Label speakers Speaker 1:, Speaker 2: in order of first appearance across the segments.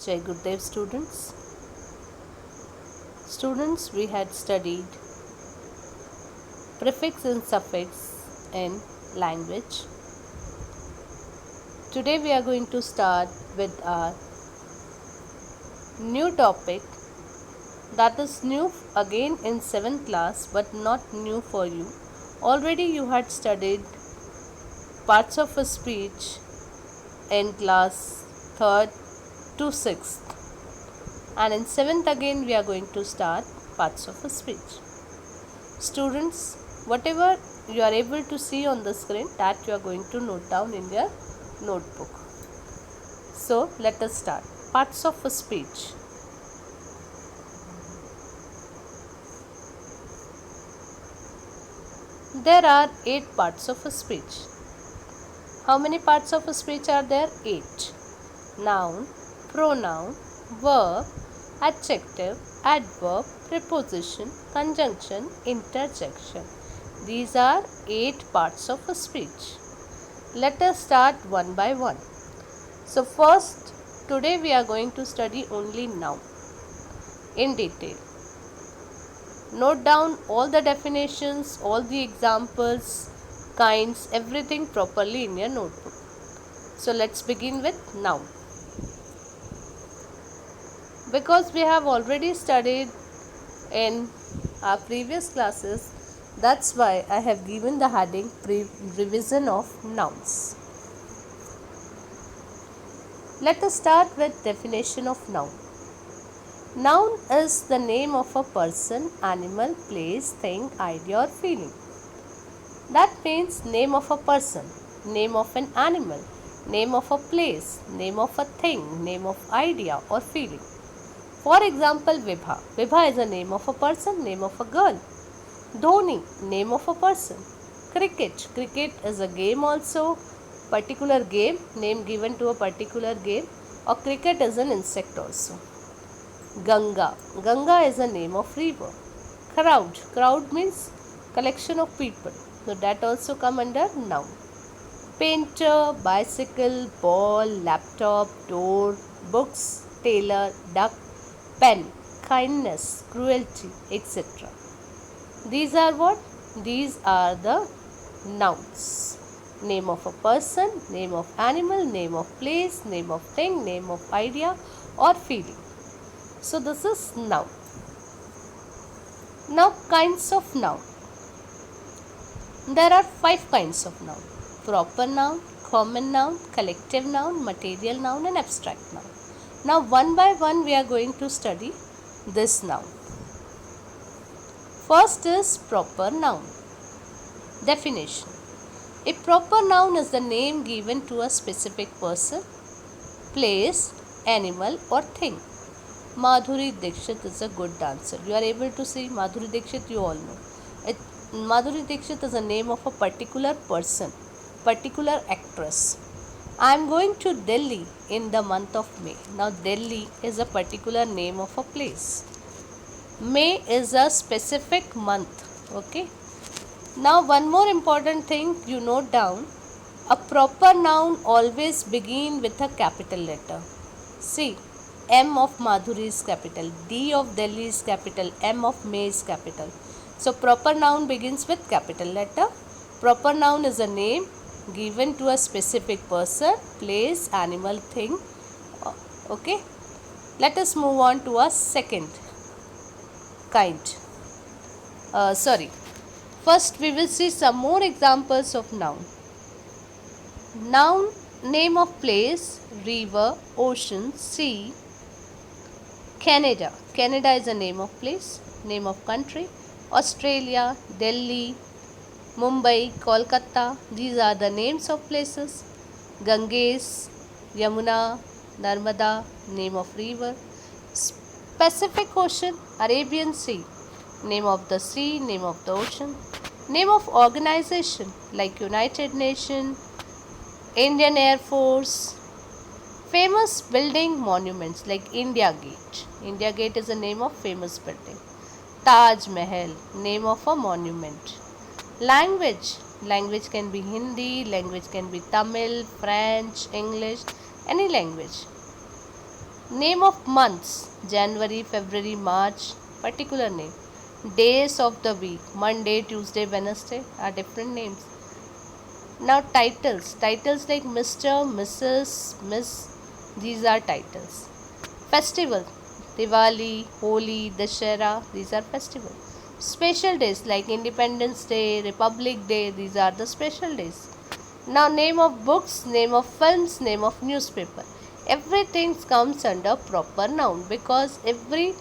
Speaker 1: Jai Gurudev students. Students, we had studied prefix and suffix in language. Today we are going to start with our new topic that is new again in 7th class but not new for you. Already you had studied parts of a speech in class 3rd to 6th, and in 7th again we are going to start parts of a speech. Students, whatever you are able to see on the screen, that you are going to note down in your notebook. So let us start. Parts of a speech. There are 8 parts of a speech. How many parts of a speech are there? 8. Noun, pronoun, verb, adjective, adverb, preposition, conjunction, interjection. These are 8 parts of a speech. Let us start one by one. So first, today we are going to study only noun in detail. Note down all the definitions, all the examples, kinds, everything properly in your notebook. So let's begin with noun. Because we have already studied in our previous classes, that's why I have given the heading revision of nouns. Let us start with definition of noun. Noun is the name of a person, animal, place, thing, idea or feeling. That means name of a person, name of an animal, name of a place, name of a thing, name of idea or feeling. For example, Vibha. Vibha is a name of a person, name of a girl. Dhoni, name of a person. Cricket. Cricket is a game also, particular game, name given to a particular game, or cricket is an insect also. Ganga. Ganga is a name of river. Crowd. Crowd means collection of people. So that also come under noun. Painter, bicycle, ball, laptop, door, books, tailor, duck, pen, kindness, cruelty, etc. These are what? These are the nouns. Name of a person, name of animal, name of place, name of thing, name of idea or feeling. So this is noun. Now kinds of noun. There are 5 kinds of noun. Proper noun, common noun, collective noun, material noun and abstract noun. Now one by one we are going to study this noun. First is proper noun. Definition. A proper noun is the name given to a specific person, place, animal or thing. Madhuri Dixit is a good dancer. You are able to see Madhuri Dixit, you all know. Madhuri Dixit is a name of a particular person, particular actress. I am going to Delhi in the month of May. Now Delhi is a particular name of a place. May is a specific month. Okay. Now one more important thing you note down. A proper noun always begin with a capital letter. See, M of Madhuri is capital, D of Delhi is capital, M of May is capital. So proper noun begins with capital letter. Proper noun is a name given to a specific person, place, animal, thing. Okay. Let us move on to a second kind. First we will see some more examples of noun. Noun, name of place, river, ocean, sea. Canada. Canada is a name of place, name of country. Australia, Delhi, Mumbai, Kolkata. These are the names of places. Ganges, Yamuna, Narmada, name of river. Pacific Ocean, Arabian Sea, name of the sea, name of the ocean. Name of organization like United Nations, Indian Air Force. Famous building monuments like India Gate. India Gate is the name of famous building. Taj Mahal, name of a monument. Language. Language can be Hindi, language can be Tamil, French, English, any language. Name of months: January, February, March, particular name. Days of the week: Monday, Tuesday, Wednesday are different names. Now titles like Mr., Mrs., Miss, these are titles. Festival: Diwali, Holi, Dashera, these are festivals. Special days like Independence Day, Republic Day, these are the special days. Now name of books, name of films, name of newspaper. Everything comes under proper noun because every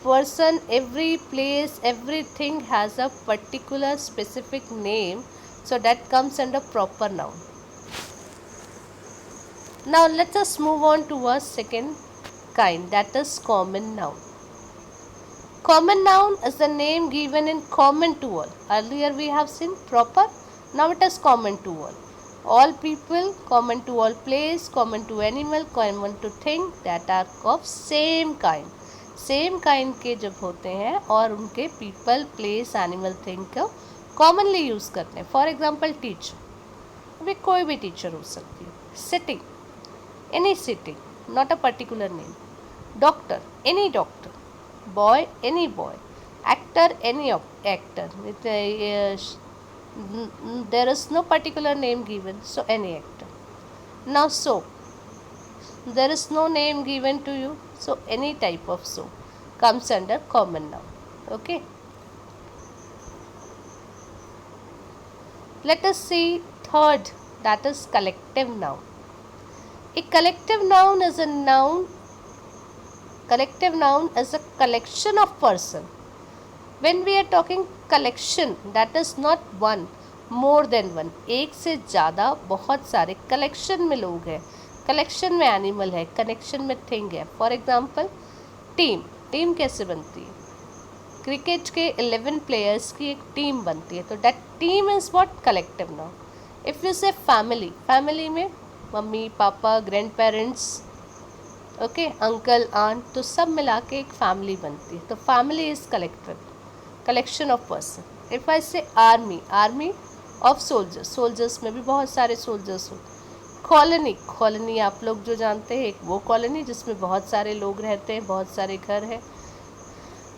Speaker 1: person, every place, everything has a particular specific name, so that comes under proper noun. Now let us move on to our second kind, that is common noun. Common noun is the name given in common to all. Earlier we have seen proper, now it is common to all. All people, common to all place, common to animal, common to thing, that are of same kind. Same kind के जब होते हैं और उनके people, place, animal, thing को commonly use करते हैं. For example teacher, अभी कोई भी टीचर हो सकती है. Sitting, any sitting, not a particular name. Doctor, any doctor. Boy, any boy. Actor, any actor. There is no particular name given, so any actor. Now soap, there is no name given to you, so any type of soap comes under common noun. Okay, let us see third, that is collective noun. A collective noun is a noun. Collective noun is a collection of person. When we are talking collection, that is not one, more than one. एक से ज़्यादा, बहुत सारे. collection में लोग हैं, collection में animal है, collection में thing है. For example, team. team कैसे बनती है? क्रिकेट के 11 प्लेयर्स की एक टीम बनती है, तो that team is what? collective noun. If you say family, family में mummy papa, grand parents, okay, uncle aunt, तो सब मिला के एक फैमिली बनती है, तो family is collective, collection of person. If I say army, army of soldiers, soldiers में भी बहुत सारे सोल्जर्स होते. कॉलोनी, कॉलोनी आप लोग जो जानते हैं, एक वो कॉलोनी जिसमें बहुत सारे लोग रहते हैं, बहुत सारे घर हैं.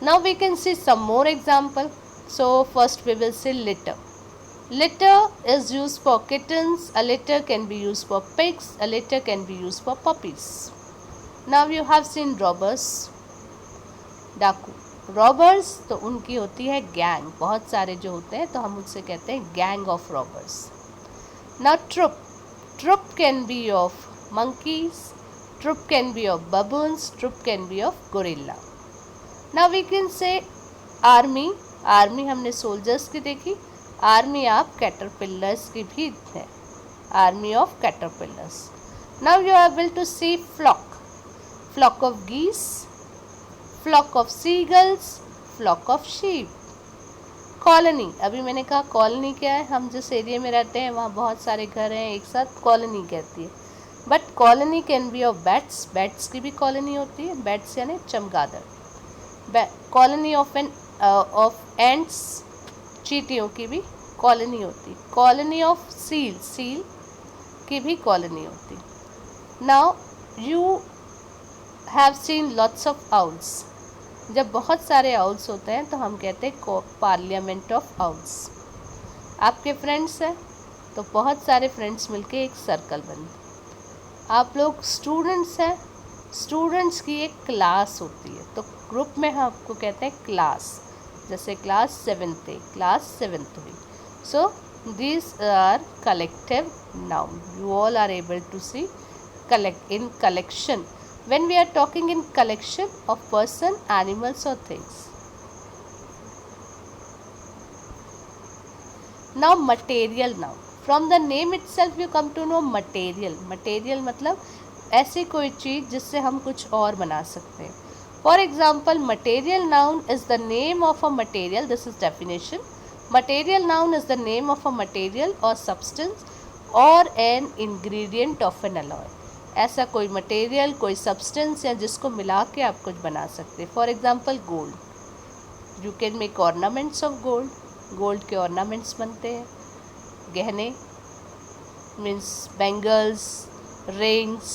Speaker 1: Now we can see some more example. So first we will say litter. Litter is used for kittens, a litter can be used for pigs, a litter can be used for puppies. Now you have seen robbers, डाकू. Robbers तो उनकी होती है gang, बहुत सारे जो होते हैं, तो हम उनसे कहते हैं gang of robbers. Now troop, troop can be of monkeys, troop can be of baboons, troop can be of gorilla. Now we can say army, army हमने सोल्जर्स की देखी, आर्मी ऑफ कैटरपिलर्स की भी है, army of caterpillars. Now you are able to see flock, flock of geese, flock of seagulls, flock of sheep. Colony, अभी मैंने कहा colony क्या है, हम जिस एरिया में रहते हैं वहाँ बहुत सारे घर हैं एक साथ, कॉलोनी कहती है. But colony can be of bats, bats की भी कॉलोनी होती है, बैट्स यानी चमगादड़. कॉलोनी ऑफ एंट्स, चींटियों की भी कॉलोनी होती. कॉलोनी ऑफ सील, सील की भी कॉलोनी होती. Now you have seen lots of owls. जब बहुत सारे आउल्स होते हैं तो हम कहते हैं पार्लियामेंट ऑफ आउल्स. आपके फ्रेंड्स हैं तो बहुत सारे फ्रेंड्स मिलके एक सर्कल बने. आप लोग स्टूडेंट्स हैं, स्टूडेंट्स की एक क्लास होती है, तो ग्रुप में हम आपको कहते हैं क्लास. जैसे क्लास 7th है, क्लास 7th हुई. So these are collective noun. You all are able to see collect in collection when we are talking in collection of person, animals or things. Now material noun. From the name itself you come to know material. Material मतलब ऐसी कोई चीज़ जिससे हम कुछ और बना सकते हैं. For example, material noun is the name of a material. This is definition. Material noun is the name of a material or substance or an ingredient of an alloy. ऐसा कोई मटेरियल, कोई सब्सटेंस या जिसको मिला के आप कुछ बना सकते हैं. For example gold, you can make ornaments of gold. Gold के ऑर्नामेंट्स बनते हैं, गहने means bangles, rings,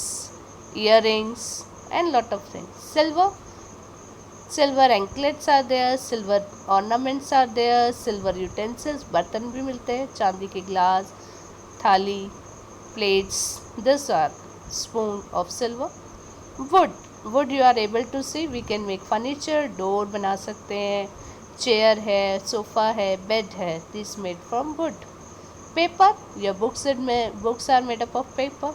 Speaker 1: year rings, and lot of things. Silver anklets are there, silver ornaments are there, silver utensils, बर्तन भी मिलते हैं, चांदी के ग्लास, थाली, plates, these are spoon of silver. Wood you are able to see, we can make furniture, door बना सकते हैं, chair है, sofa है, bed है, this made from wood. Paper, your books are made up of paper.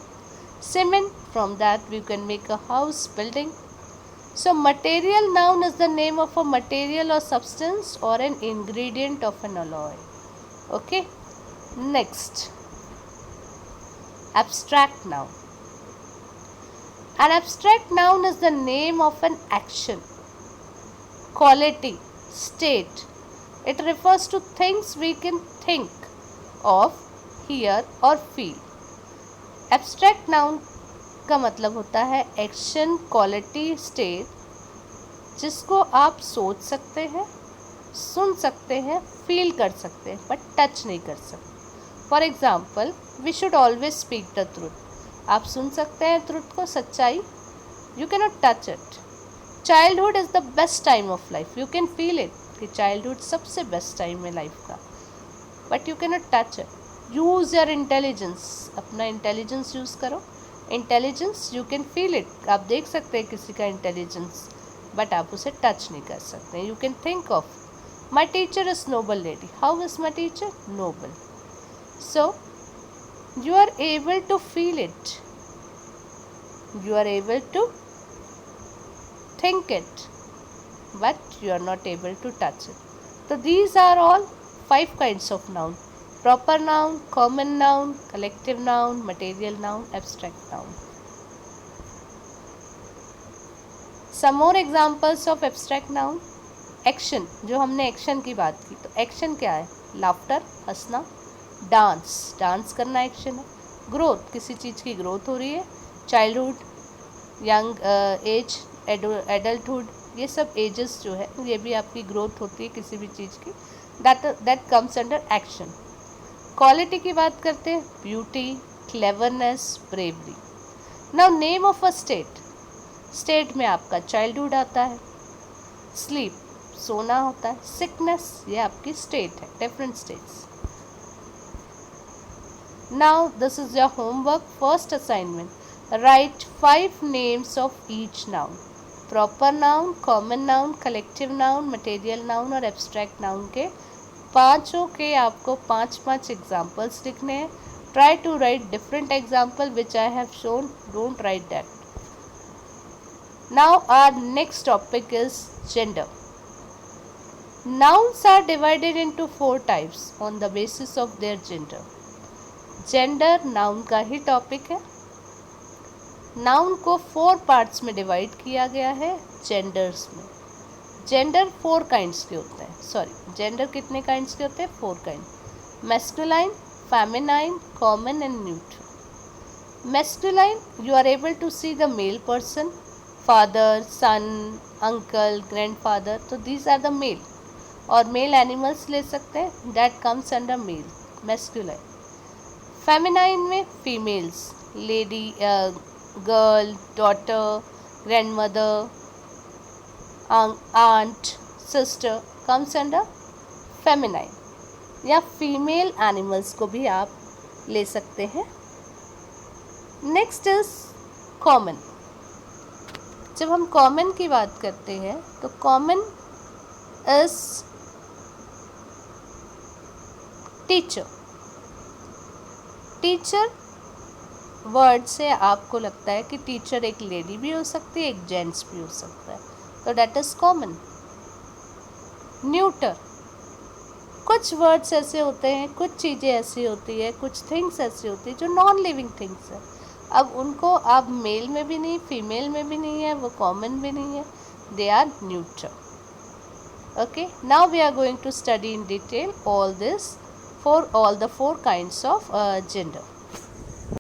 Speaker 1: Cement, from that we can make a house, building. So material noun is the name of a material or substance or an ingredient of an alloy. Okay. Next, abstract noun. An abstract noun is the name of an action, quality, state. It refers to things we can think of, hear or feel. Abstract noun का मतलब होता है action, quality, state जिसको आप सोच सकते हैं, सुन सकते हैं, फील कर सकते हैं बट टच नहीं कर सकते. For example, we should always speak the truth. आप सुन सकते हैं ट्रूथ को, सच्चाई, you can not touch it. Childhood is the best time of life, you can feel it कि चाइल्डहुड सबसे बेस्ट टाइम है लाइफ का, but you can not touch it. Use your intelligence, अपना इंटेलिजेंस यूज़ करो. Intelligence you can feel it, आप देख सकते हैं किसी का इंटेलिजेंस बट आप उसे टच नहीं कर सकते. You can think of my teacher is noble lady, how is my teacher noble. So you are able to feel it, you are able to think it but you are not able to touch it. तो these are all 5 kinds of noun: proper noun, common noun, collective noun, material noun, abstract noun. Some more examples of abstract noun. Action, जो हमने action की बात की, तो action क्या है? Laughter, हंसना. Dance, डांस करना action है. Growth, किसी चीज़ की growth हो रही है. Childhood, young age, adulthood, ये सब ages जो है ये भी आपकी growth होती है किसी भी चीज़ की. That comes under action. Quality की बात करते हैं, beauty, cleverness, bravery. Now name of a state. State में आपका चाइल्डहुड आता है, स्लीप, सोना होता है, सिकनेस, ये आपकी स्टेट है, different states. Now this is your homework. First assignment, write 5 names of each noun. Proper noun, common noun, collective noun, material noun और एब्स्ट्रैक्ट नाउन के पांचों के आपको 5 एग्जाम्पल्स लिखने हैं. Try to write different example which I have shown, don't write that. Now our next topic is gender. Nouns are divided into 4 types on the basis of their gender. Gender noun का ही topic है. Noun को 4 parts में divide किया गया है genders में. Gender 4 kinds के होते हैं. सॉरी, जेंडर कितने काइंड्स के होते हैं? 4 kind. Masculine, feminine, common and neutral. Masculine, you are able to see the male person, father, son, uncle, grandfather, तो दीज आर द मेल. और मेल एनिमल्स ले सकते हैं, that comes under male, masculine. Feminine में females, lady, girl, daughter, grandmother, aunt, sister comes under feminine. या female animals को भी आप ले सकते हैं. Next is common. जब हम कॉमन की बात करते हैं तो common is teacher. Teacher word से आपको लगता है कि टीचर एक लेडी भी हो सकती है, एक जेंट्स भी हो सकता है, तो डेट इज कॉमन. न्यूटर, कुछ वर्ड्स ऐसे होते हैं, कुछ चीज़ें ऐसी होती है, कुछ थिंग्स ऐसी होती है जो नॉन लिविंग थिंग्स है. अब उनको आप मेल में भी नहीं, फीमेल में भी नहीं है, वो कॉमन भी नहीं है, they are neuter. Okay, now we are going to study in detail all this for all the 4 kinds of gender.